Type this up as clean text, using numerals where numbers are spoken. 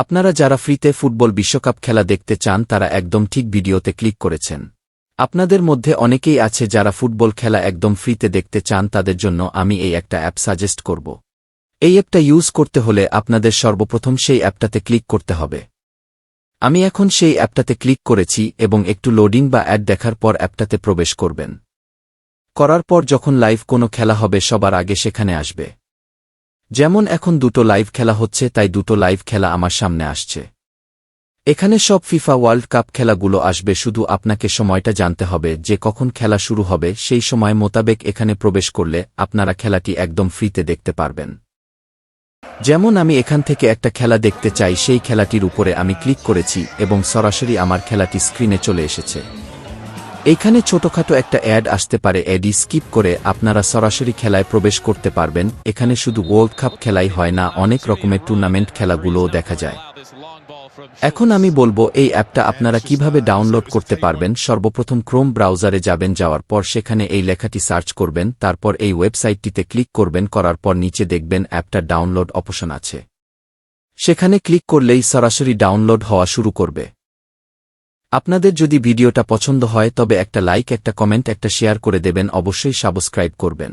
আপনারা যারা ফ্রিতে ফুটবল বিশ্বকাপ খেলা দেখতে চান তারা একদম ঠিক ভিডিওতে ক্লিক করেছেন। আপনাদের মধ্যে অনেকেই আছে যারা ফুটবল খেলা একদম ফ্রিতে দেখতে চান, তাদের জন্য আমি এই একটা অ্যাপ সাজেস্ট করব। এই অ্যাপটা ইউজ করতে হলে আপনাদের সর্বপ্রথম সেই অ্যাপটাতে ক্লিক করতে হবে। আমি এখন সেই অ্যাপটাতে ক্লিক করেছি এবং একটু লোডিং বা অ্যাড দেখার পর অ্যাপটাতে প্রবেশ করবেন। করার পর যখন লাইভ কোনো খেলা হবে সবার আগে সেখানে আসবে। যেমন এখন দুটো লাইভ খেলা হচ্ছে, তাই দুটো লাইভ খেলা আমার সামনে আসছে। এখানে সব ফিফা ওয়ার্ল্ড কাপ খেলাগুলো আসবে, শুধু আপনাকে সময়টা জানতে হবে যে কখন খেলা শুরু হবে। সেই সময় মোতাবেক এখানে প্রবেশ করলে আপনারা খেলাটি একদম ফ্রিতে দেখতে পারবেন। যেমন আমি এখান থেকে একটা খেলা দেখতে চাই, সেই খেলাটির উপরে আমি ক্লিক করেছি এবং সরাসরি আমার খেলাটি স্ক্রিনে চলে এসেছে। এইখানে ছোটখাটো একটা অ্যাড আসতে পারে, অ্যাডই স্কিপ করে আপনারা সরাসরি খেলায় প্রবেশ করতে পারবেন। এখানে শুধু ওয়ার্ল্ড কাপ খেলাই হয় না, অনেক রকমের টুর্নামেন্ট খেলাগুলোও দেখা যায়। এখন আমি বলবো এই অ্যাপটা আপনারা কিভাবে ডাউনলোড করতে পারবেন। সর্বপ্রথম ক্রোম ব্রাউজারে যাবেন, যাওয়ার পর সেখানে এই লেখাটি সার্চ করবেন, তারপর এই ওয়েবসাইটটিতে ক্লিক করবেন। করার পর নিচে দেখবেন অ্যাপটা ডাউনলোড অপশন আছে, সেখানে ক্লিক করলেই সরাসরি ডাউনলোড হওয়া শুরু করবে। আপনাদের যদি ভিডিওটা পছন্দ হয় তবে একটা লাইক, একটা কমেন্ট, একটা শেয়ার করে দেবেন, অবশ্যই সাবস্ক্রাইব করবেন।